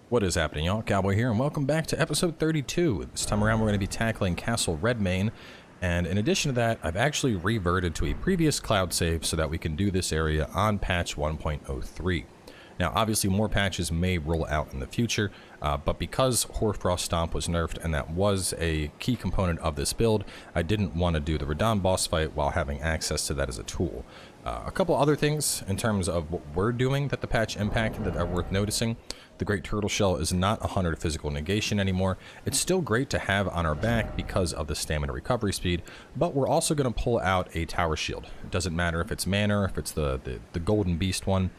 What is happening, y'all? Cowboy here, and welcome back to episode 32. This time around, we're going to be tackling Castle Redmane, and in addition to that, I've actually reverted to a previous cloud save so that we can do this area on patch 1.03. Now, obviously, more patches may roll out in the future, but because Hoarfrost Stomp was nerfed, and that was a key component of this build, I didn't want to do the Redmane boss fight while having access to that as a tool. A couple other things in terms of what we're doing that the patch impacted that are worth noticing. The Great Turtle Shell is not 100 physical negation anymore. It's still great to have on our back because of the stamina recovery speed, but we're also going to pull out a tower shield. It doesn't matter if it's mana or if it's the golden beast one.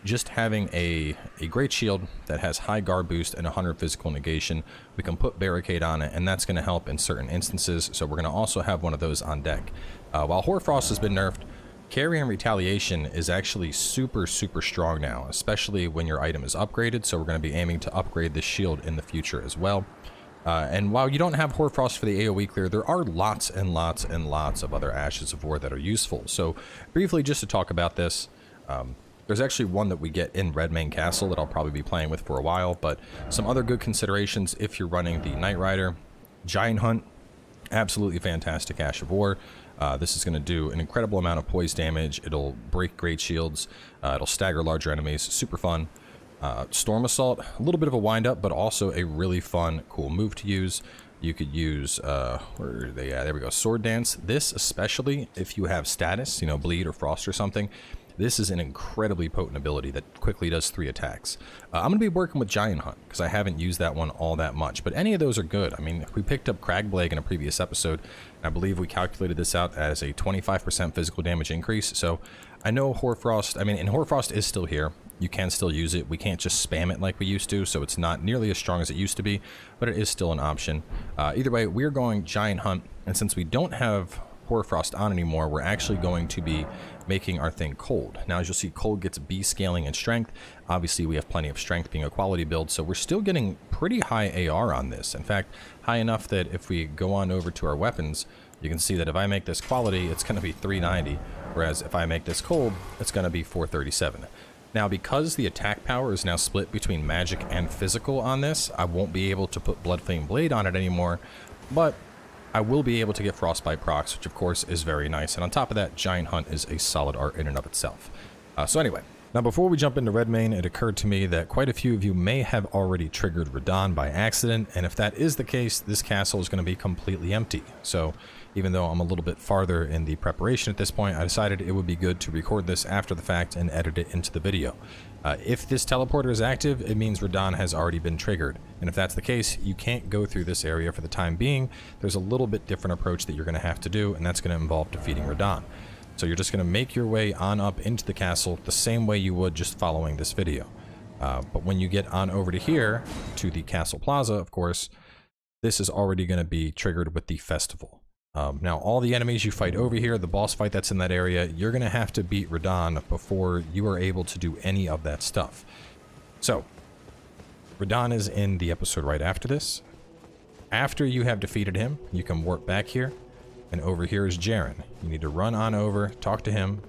Just having a great shield that has high guard boost and 100 physical negation, we can put barricade on it, and that's going to help in certain instances, so we're going to also have one of those on deck. While Hoarfrost has been nerfed, Carry and Retaliation is actually super strong now, especially when your item is upgraded, so we're going to be aiming to upgrade this shield in the future as well. And while you don't have Hoarfrost for the AoE clear, there are lots and lots of other Ashes of War that are useful. So briefly, just to talk about this, there's actually one that we get in Redmane Castle that I'll probably be playing with for a while, but some other good considerations if you're running the Knight Rider. Giant Hunt, absolutely fantastic Ash of War. This is going to do an incredible amount of poise damage. It'll break great shields. It'll stagger larger enemies. Super fun. Storm Assault, a little bit of a wind-up, but also a really fun, cool move to use. You could use, where are they? Yeah, there we go. Sword Dance. This, especially if you have status, Bleed or Frost or something, this is an incredibly potent ability that quickly does 3 attacks. I'm going to be working with Giant Hunt because I haven't used that one all that much, but any of those are good. I mean, we picked up Cragblade in a previous episode. I believe we calculated this out as a 25% physical damage increase, so I know Hoarfrost, and Hoarfrost is still here. You can still use it. We can't just spam it like we used to, so it's not nearly as strong as it used to be, but it is still an option. Either way, we're going Giant Hunt, and since we don't have Hoarfrost on anymore, we're actually going to be making our thing Cold. Now, as you'll see, Cold gets B scaling and strength. Obviously, we have plenty of strength being a quality build, so we're still getting pretty high AR on this. In fact, high enough that if we go on over to our weapons, you can see that if I make this quality, it's going to be 390, whereas if I make this Cold, it's going to be 437. Now, because the attack power is now split between magic and physical on this, I won't be able to put Bloodflame Blade on it anymore, but I will be able to get Frostbite procs, which of course is very nice. And on top of that, Giant Hunt is a solid art in and of itself. So anyway, now before we jump into Redmane, it occurred to me that quite a few of you may have already triggered Redmane by accident. And if that is the case, this castle is going to be completely empty. So even though I'm a little bit farther in the preparation at this point, I decided it would be good to record this after the fact and edit it into the video. If this teleporter is active, it means Redmane has already been triggered. And if that's the case, you can't go through this area for the time being. There's a little bit different approach that you're going to have to do, and that's going to involve defeating Redmane. So you're just going to make your way on up into the castle the same way you would just following this video. But when you get on over to here, to the Castle Plaza, of course, this is already going to be triggered with the festival. Now, all the enemies you fight over here, the boss fight that's in that area, you're going to have to beat Redmane before you are able to do any of that stuff. So, Redmane is in the episode right after this. After you have defeated him, you can warp back here, and over here is Jaren. You need to run on over, talk to him.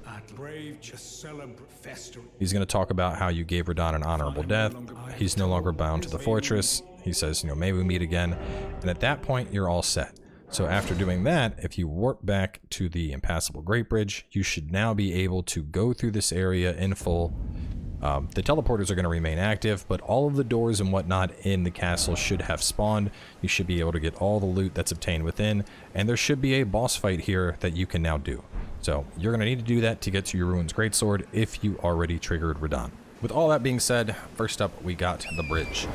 He's going to talk about how you gave Redmane an honorable death. He's no longer bound to the fortress. He says, may we meet again. And at that point, you're all set. So after doing that, if you warp back to the Impassable Great Bridge, you should now be able to go through this area in full. The teleporters are going to remain active, but all of the doors and whatnot in the castle should have spawned. You should be able to get all the loot that's obtained within, and there should be a boss fight here that you can now do. So you're going to need to do that to get to your Ruins Greatsword if you already triggered Redmane. With all that being said, first up we got the bridge.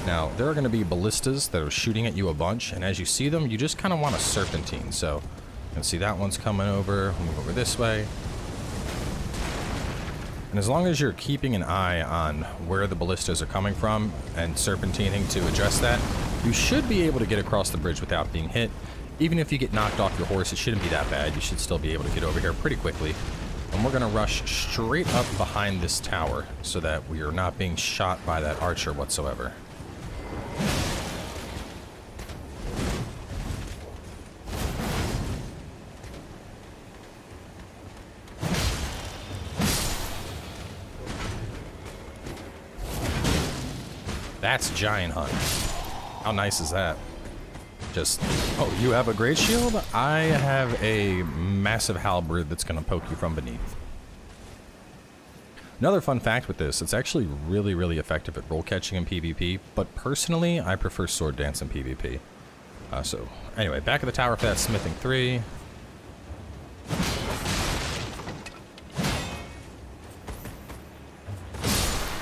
Now, there are going to be ballistas that are shooting at you a bunch, and as you see them, you just kind of want a serpentine. So, you can see that one's coming over, move over this way. And as long as you're keeping an eye on where the ballistas are coming from and serpentining to address that, you should be able to get across the bridge without being hit. Even if you get knocked off your horse, it shouldn't be that bad. You should still be able to get over here pretty quickly. And we're going to rush straight up behind this tower so that we are not being shot by that archer whatsoever. That's Giant Hunt. How nice is that? Just, oh, you have a great shield? I have a massive halberd that's going to poke you from beneath. Another fun fact with this, it's actually really, really effective at roll catching in PvP, but personally, I prefer sword dance in PvP. So, anyway, back at the tower for that smithing 3.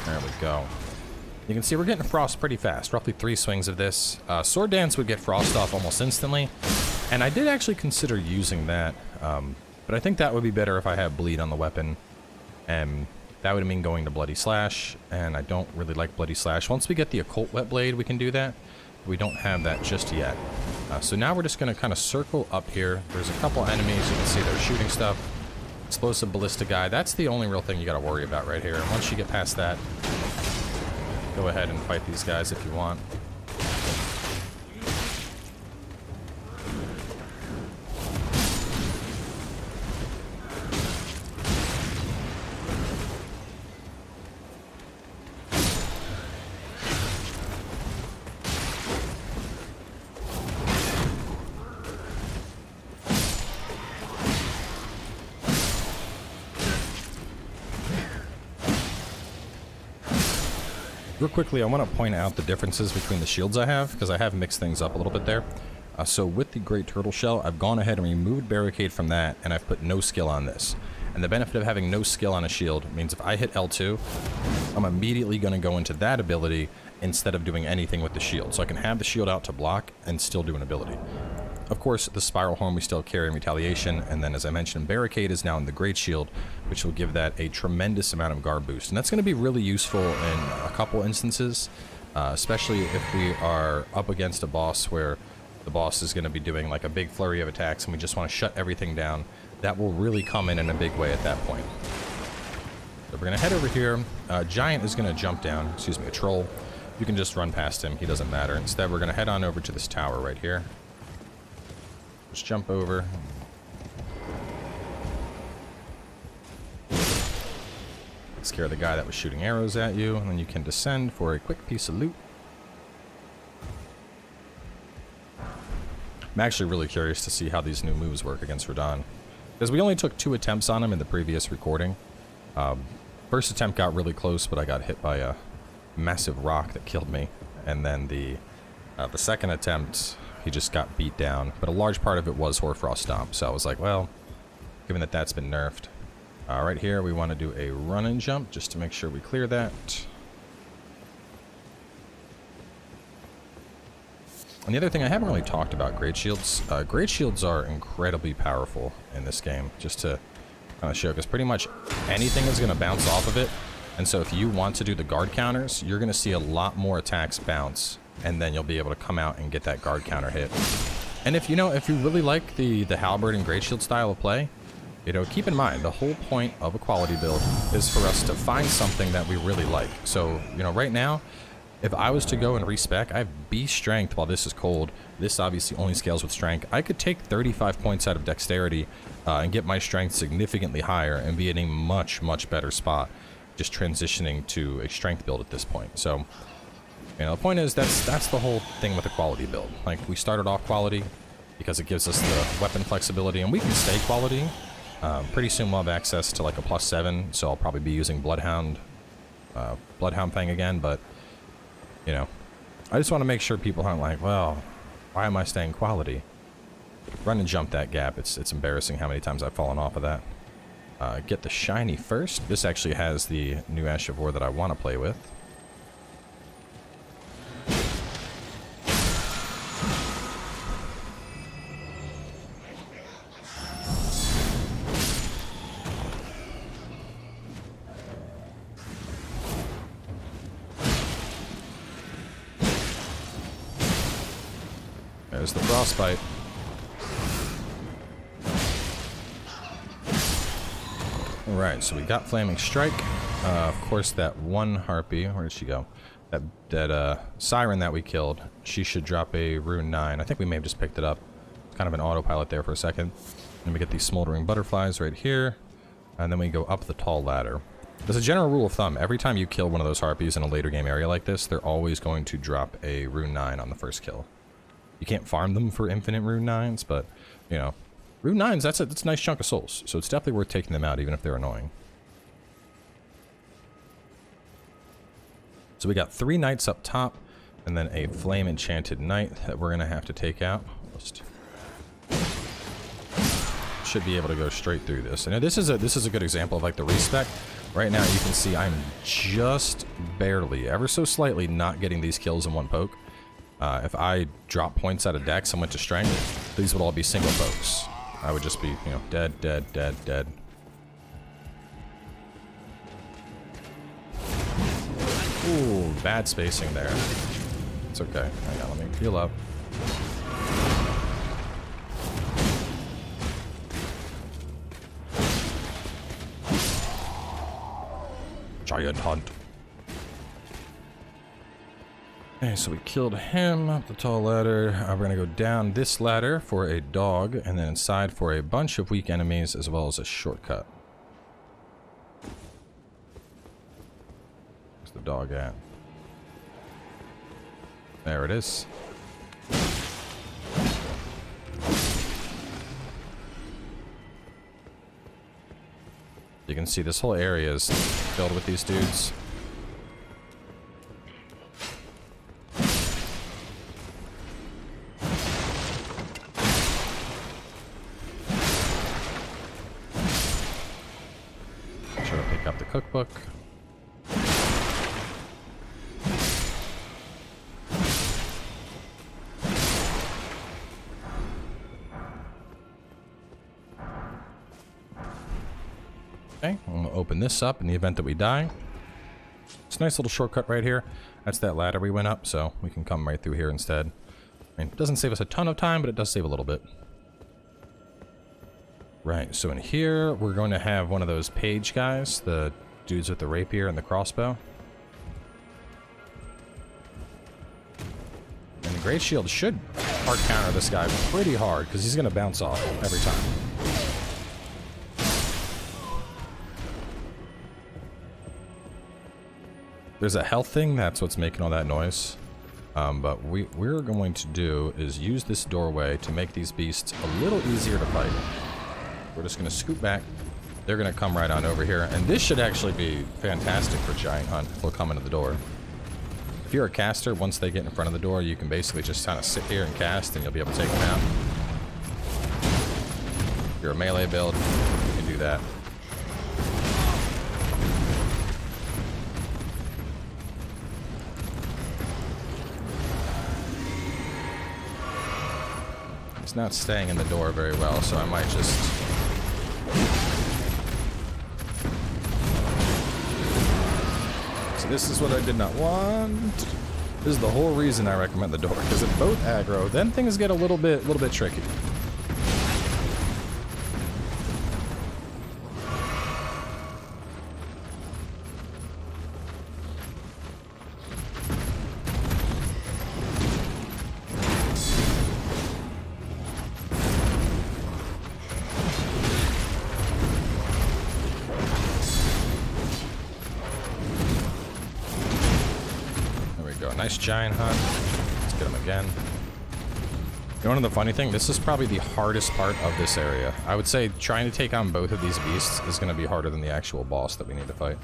There we go. You can see we're getting frost pretty fast, roughly 3 swings of this. Sword dance would get frost off almost instantly, and I did actually consider using that, but I think that would be better if I have bleed on the weapon, and that would mean going to Bloody Slash, and I don't really like Bloody Slash. Once we get the Occult Wet Blade, we can do that. We don't have that just yet. So now we're just going to kind of circle up here. There's a couple enemies. You can see they're shooting stuff. Explosive Ballista guy. That's the only real thing you got to worry about right here. And once you get past that, go ahead and fight these guys if you want. Real quickly, I want to point out the differences between the shields I have, because I have mixed things up a little bit there. So with the Great Turtle Shell, I've gone ahead and removed Barricade from that, and I've put no skill on this. And the benefit of having no skill on a shield means if I hit L2, I'm immediately going to go into that ability instead of doing anything with the shield. So I can have the shield out to block and still do an ability. Of course, the Spiral Horn we still carry in Retaliation, and then as I mentioned, Barricade is now in the Great Shield, which will give that a tremendous amount of guard boost. And that's going to be really useful in a couple instances, especially if we are up against a boss where the boss is going to be doing like a big flurry of attacks and we just want to shut everything down. That will really come in a big way at that point. So we're going to head over here. Giant is going to jump down, excuse me, a troll. You can just run past him, he doesn't matter. Instead, we're going to head on over to this tower right here. Just jump over. Scare the guy that was shooting arrows at you, and then you can descend for a quick piece of loot. I'm actually really curious to see how these new moves work against Redmane, because we only took 2 attempts on him in the previous recording. First attempt got really close, but I got hit by a massive rock that killed me, and then the second attempt, he just got beat down, but a large part of it was Hoarfrost Stomp, so I was like, well, given that that's been nerfed. Right here, we want to do a run and jump, just to make sure we clear that. And the other thing, I haven't really talked about Great Shields. Great Shields are incredibly powerful in this game, just to kind of show, because pretty much anything is going to bounce off of it, and so if you want to do the guard counters, you're going to see a lot more attacks bounce, and then you'll be able to come out and get that guard counter hit. And if you really like the halberd and great shield style of play, keep in mind the whole point of a quality build is for us to find something that we really like. So, right now, if I was to go and respec, I have B strength while this is cold. This obviously only scales with strength. I could take 35 points out of dexterity and get my strength significantly higher and be in a much, much better spot, just transitioning to a strength build at this point. So, the point is that's the whole thing with a quality build. Like, we started off quality because it gives us the weapon flexibility, and we can stay quality. Pretty soon we'll have access to like a +7, so I'll probably be using Bloodhound Fang again, but, I just want to make sure people aren't like, well, why am I staying quality? Run and jump that gap. It's embarrassing how many times I've fallen off of that. Get the shiny first. This actually has the new Ash of War that I want to play with. There's the frostbite. Alright, so we got Flaming Strike. Of course, that one harpy, where did she go? That siren that we killed, she should drop a rune 9. I think we may have just picked it up. It's kind of an autopilot there for a second. Then we get these smoldering butterflies right here. And then we go up the tall ladder. As a general rule of thumb, every time you kill one of those harpies in a later game area like this, they're always going to drop a rune 9 on the first kill. You can't farm them for infinite rune 9s, but, you know, rune 9s, that's a nice chunk of souls, so it's definitely worth taking them out, even if they're annoying. So we got 3 knights up top, and then a flame enchanted knight that we're going to have to take out. Just should be able to go straight through this. And this is a good example of like the respec. Right now you can see I'm just barely, ever so slightly, not getting these kills in one poke. If I drop points out of dex and went to strength, these would all be single pokes. I would just be, you know, dead, dead, dead, dead. Ooh, bad spacing there. It's okay. Hang on, let me heal up. Giant hunt. Okay, so we killed him up the tall ladder. We're gonna go down this ladder for a dog, and then inside for a bunch of weak enemies, as well as a shortcut. Where's the dog at? There it is. You can see this whole area is filled with these dudes. Try to pick up the cookbook. Okay, I'm going to open this up in the event that we die. It's a nice little shortcut right here. That's that ladder we went up, so we can come right through here instead. I mean, it doesn't save us a ton of time, but it does save a little bit. Right, so in here, we're going to have one of those page guys, the dudes with the rapier and the crossbow. And the Great Shield should hard counter this guy pretty hard, because he's going to bounce off every time. There's a health thing, that's what's making all that noise. But we're going to do is use this doorway to make these beasts a little easier to fight. We're just going to scoot back. They're going to come right on over here. And this should actually be fantastic for Giant Hunt. They'll come into the door. If you're a caster, once they get in front of the door, you can basically just kind of sit here and cast, and you'll be able to take them out. If you're a melee build, you can do that. It's not staying in the door very well, so I might just... So this is what I did not want. This is the whole reason I recommend the door, because if both aggro, then things get a little bit tricky. Nice Giant Hunt. Let's get him again. You know, one of the funny thing, this is probably the hardest part of this area. I would say trying to take on both of these beasts is going to be harder than the actual boss that we need to fight.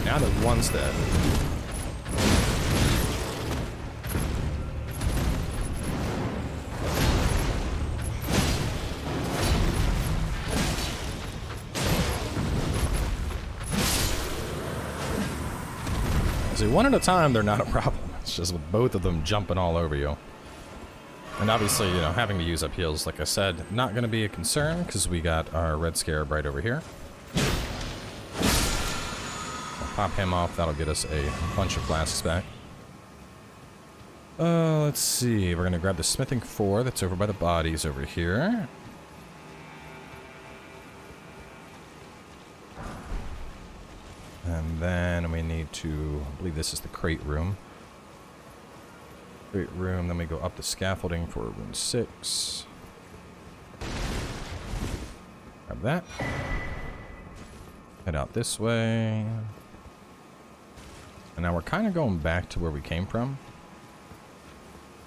Now that one's dead. See, one at a time, they're not a problem. It's just with both of them jumping all over you. And obviously, you know, having to use up heals, like I said, not going to be a concern because we got our red scarab right over here. I'll pop him off. That'll get us a bunch of flasks back. Let's see. We're going to grab the smithing 4 that's over by the bodies over here. And then we need to, I believe this is the crate room. Crate room, then we go up the scaffolding for room 6. Grab that. Head out this way. And now we're kind of going back to where we came from.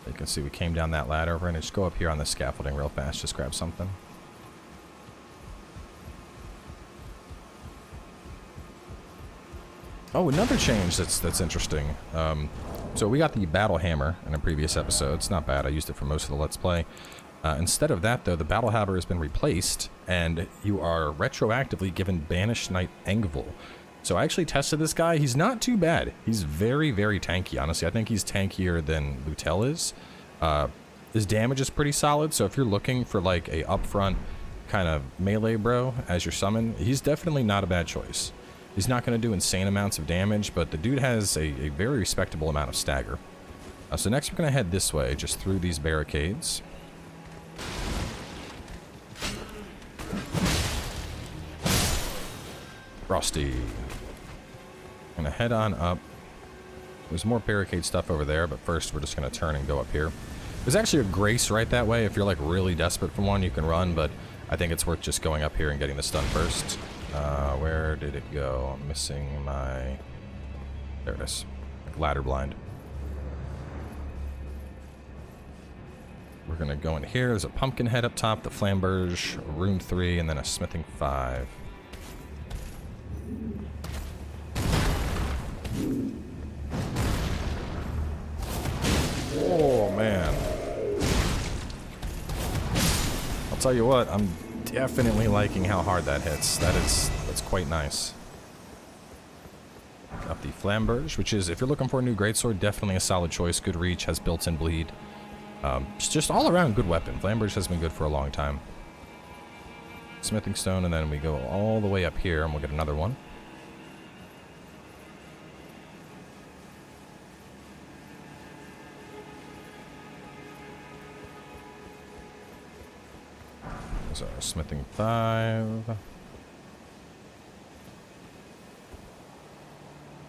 You can see we came down that ladder. We're going to just go up here on the scaffolding real fast, just grab something. Oh, another change that's interesting. So we got the battle hammer in a previous episode. It's not bad. I used it for most of the Let's Play. Instead of that, though, the battle hammer has been replaced, and you are retroactively given Banished Knight Engvil. So I actually tested this guy. He's not too bad. He's very, very tanky, honestly. I think he's tankier than Lutel is. His damage is pretty solid, so if you're looking for like a upfront kind of melee bro as your summon, he's definitely not a bad choice. He's not going to do insane amounts of damage, but the dude has a very respectable amount of stagger. So next we're going to head this way, just through these barricades. Frosty. I'm going to head on up. There's more barricade stuff over there, but first we're just going to turn and go up here. There's actually a grace right that way. If you're like really desperate for one, you can run, but I think it's worth just going up here and getting the stun first. Where did it go? I'm missing my... There it is. Like ladder blind. We're going to go in here. There's a pumpkin head up top, the flamberge, room 3, and then a smithing 5. Oh, man. I'll tell you what, I'm definitely liking how hard that hits. That's quite nice. Got the flamberge, which is, if you're looking for a new greatsword, definitely a solid choice. Good reach, has built-in bleed. It's just all around good weapon. Flamberge has been good for a long time. Smithing stone, and then we go all the way up here, and we'll get another one. There's our smithing 5.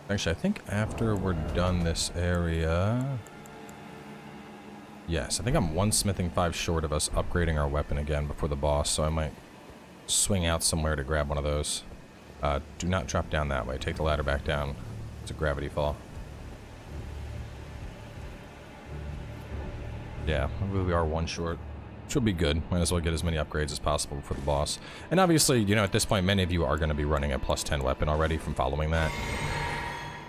Actually, I think after we're done this area... Yes, I think I'm one smithing 5 short of us upgrading our weapon again before the boss, so I might swing out somewhere to grab one of those. Do not drop down that way. Take the ladder back down. It's a gravity fall. Yeah, we are one short. Which will be good. Might as well get as many upgrades as possible for the boss. And obviously, you know, at this point, many of you are going to be running a plus 10 weapon already from following that.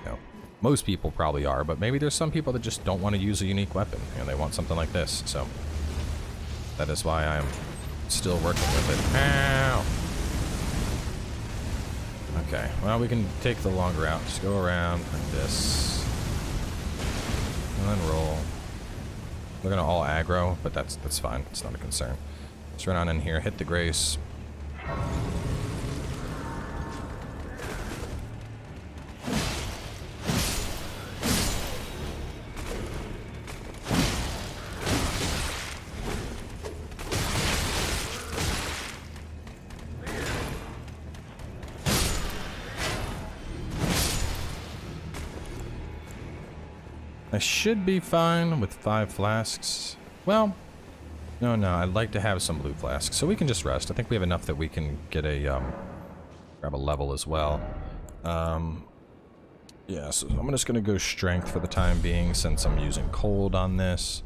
You know, most people probably are, but maybe there's some people that just don't want to use a unique weapon. You know, they want something like this. So that is why I'm still working with it. Ow! Okay, well, we can take the longer route. Just go around like this. And then roll. They're gonna all aggro, but that's fine. It's not a concern. Just run on in here, hit the grace. I should be fine with 5 flasks. Well, no, I'd like to have some blue flasks, so we can just rest. I think we have enough that we can get a, grab a level as well. Yeah, so I'm just gonna go strength for the time being, since I'm using cold on this.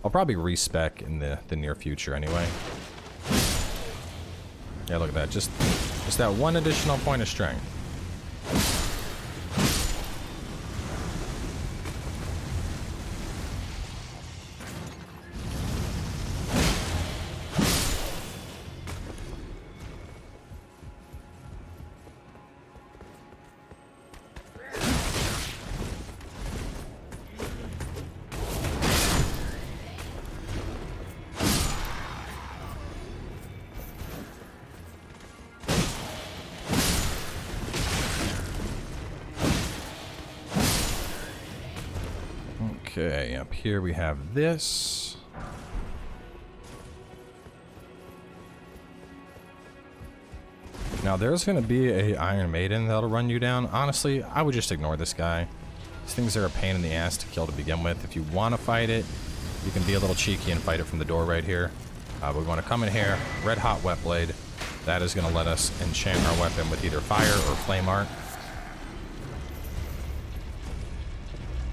I'll probably respec in the near future anyway. Yeah, look at that, just that one additional point of strength. Okay, up here we have this. Now there's going to be a Iron Maiden that'll run you down. Honestly, I would just ignore this guy. These things are a pain in the ass to kill to begin with. If you want to fight it, you can be a little cheeky and fight it from the door right here. But we want to come in here, red hot wet blade. That is going to let us enchant our weapon with either fire or flame art.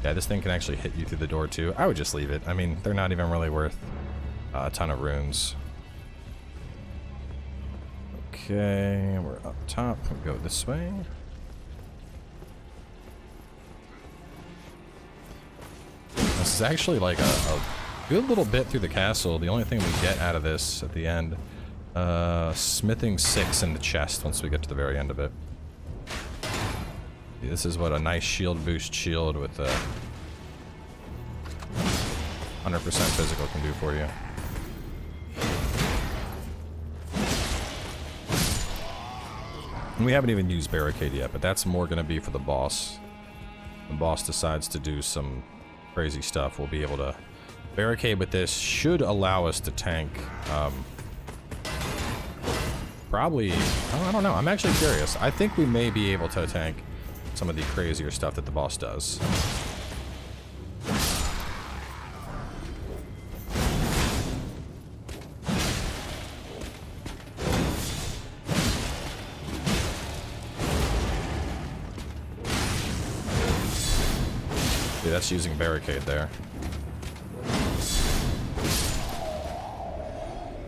Yeah, this thing can actually hit you through the door too. I would just leave it. I mean, they're not even really worth a ton of runes. Okay, we're up top. We'll go this way. This is actually like a good little bit through the castle. The only thing we get out of this at the end, smithing 6 in the chest once we get to the very end of it. This is what a nice shield boost shield with a 100% physical can do for you. And we haven't even used barricade yet, but that's more going to be for the boss. The boss decides to do some crazy stuff. We'll be able to barricade with this. Should allow us to tank. Probably, I don't know. I'm actually curious. I think we may be able to tank some of the crazier stuff that the boss does. That's using barricade there.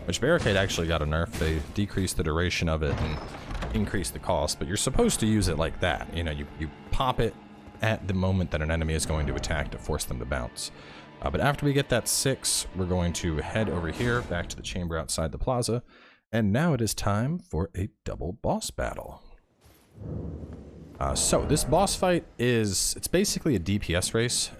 Which barricade actually got a nerf. They decreased the duration of it and increased the cost, but you're supposed to use it like that. You know, you pop it at the moment that an enemy is going to attack to force them to bounce. But after we get that 6, we're going to head over here back to the chamber outside the plaza. And now it is time for a double boss battle. So this boss fight it's basically a DPS race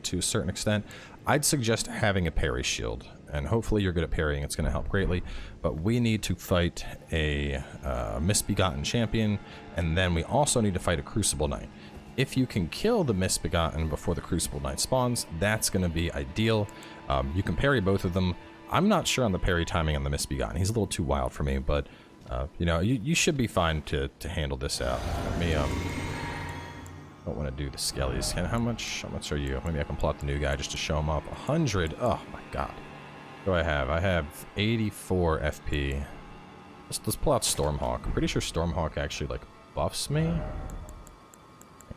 to a certain extent. I'd suggest having a parry shield, and hopefully you're good at parrying. It's going to help greatly, but we need to fight a misbegotten champion, and then we also need to fight a Crucible Knight. If you can kill the misbegotten before the Crucible Knight spawns, that's going to be ideal. You can parry both of them. I'm not sure on the parry timing on the misbegotten. He's a little too wild for me, but you know, you should be fine to handle this out. Let me, don't want to do the skellies. How much are you? Maybe I can plot the new guy just to show him up. 100. Oh my god. What do I have? I have 84 FP. Let's pull out Stormhawk. I'm pretty sure Stormhawk actually, like, buffs me. Hang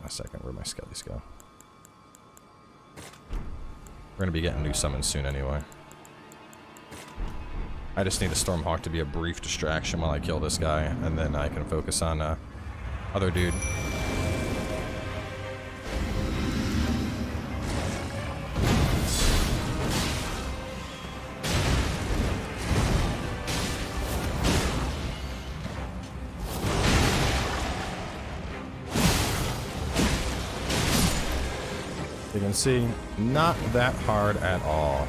on a second. Where'd my skellies go? We're gonna be getting new summons soon anyway. I just need a Stormhawk to be a brief distraction while I kill this guy, and then I can focus on other dude. You can see, not that hard at all.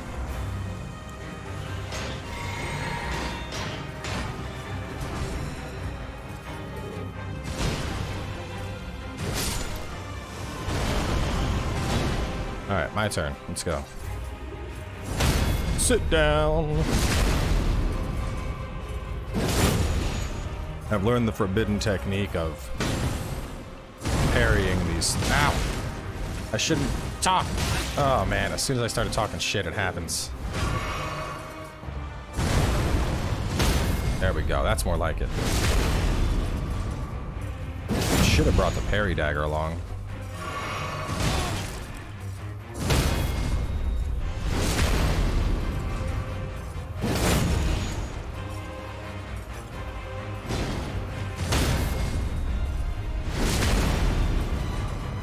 Alright, my turn. Let's go. Sit down. I've learned the forbidden technique of parrying these. Ow! I shouldn't talk. Oh man, as soon as I started talking shit, it happens. There we go. That's more like it. Should have brought the parry dagger along.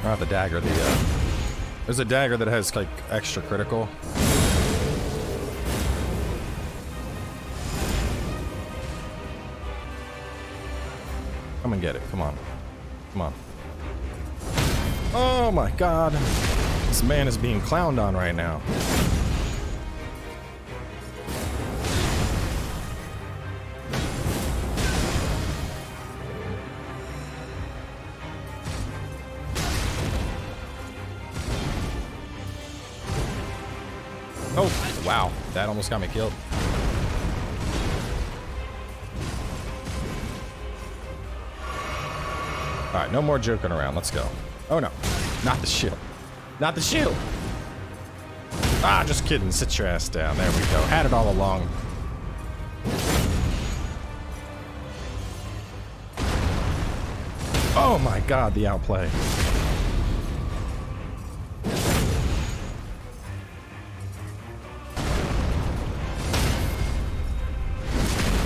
Not the dagger, there's a dagger that has like extra critical. Come and get it, come on. Come on. Oh my god. This man is being clowned on right now. Oh, wow. That almost got me killed. All right, no more joking around. Let's go. Oh, no. Not the shield. Not the shield. Ah, just kidding. Sit your ass down. There we go. Had it all along. Oh, my God, the outplay.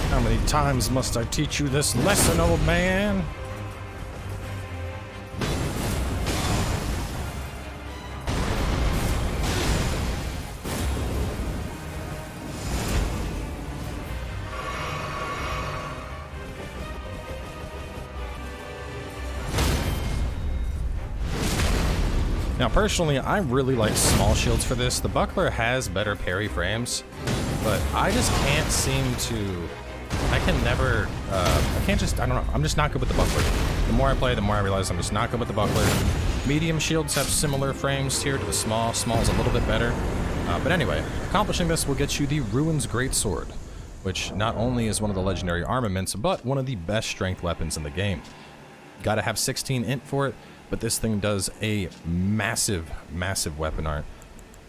How many times must I teach you this lesson, old man? Now, personally, I really like small shields for this. The buckler has better parry frames, but I just can't seem to... I can never... I can't just... I don't know. I'm just not good with the buckler. The more I play, the more I realize I'm just not good with the buckler. Medium shields have similar frames here to the small. Small is a little bit better. But anyway, accomplishing this will get you the Ruin's Greatsword, which not only is one of the legendary armaments, but one of the best strength weapons in the game. Gotta have 16 int for it. But this thing does a massive, massive weapon art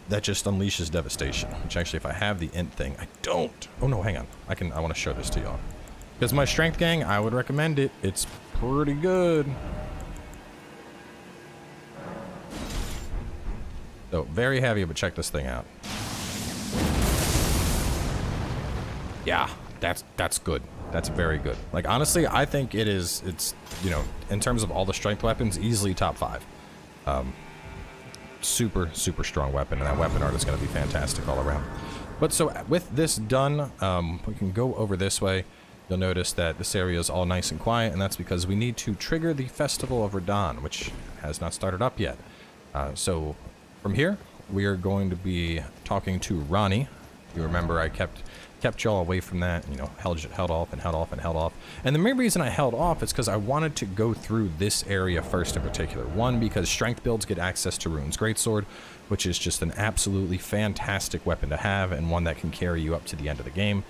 that just unleashes devastation. Which actually, if I have the int thing, I don't. Oh no, hang on. I want to show this to y'all. Because my strength gang, I would recommend it. It's pretty good. So very heavy, but check this thing out. Yeah, that's good. That's very good. Like, honestly, I think it's, you know, in terms of all the strength weapons, easily top 5. Super, super strong weapon, and that weapon art is going to be fantastic all around. But so with this done, we can go over this way. You'll notice that this area is all nice and quiet, and that's because we need to trigger the Festival of Redmane, which has not started up yet. So from here, we are going to be talking to Ronnie. You remember I kept y'all away from that, you know, held off and held off and held off. And the main reason I held off is because I wanted to go through this area first in particular. One, because strength builds get access to Ruin's Greatsword, which is just an absolutely fantastic weapon to have, and one that can carry you up to the end of the game.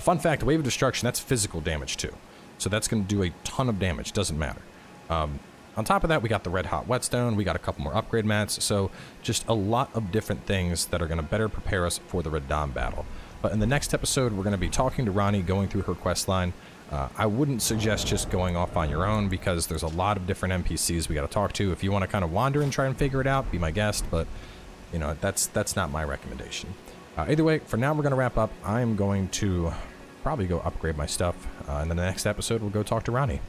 Fun fact, Wave of Destruction, that's physical damage too. So that's going to do a ton of damage, doesn't matter. On top of that, we got the Red Hot Whetstone, we got a couple more upgrade mats, so just a lot of different things that are going to better prepare us for the Redmane battle. But in the next episode, we're going to be talking to Ronnie, going through her quest line. I wouldn't suggest just going off on your own because there's a lot of different NPCs we got to talk to. If you want to kind of wander and try and figure it out, be my guest, but you know, that's not my recommendation. Either way, for now, we're going to wrap up. I'm going to probably go upgrade my stuff, and then the next episode, we'll go talk to Ronnie.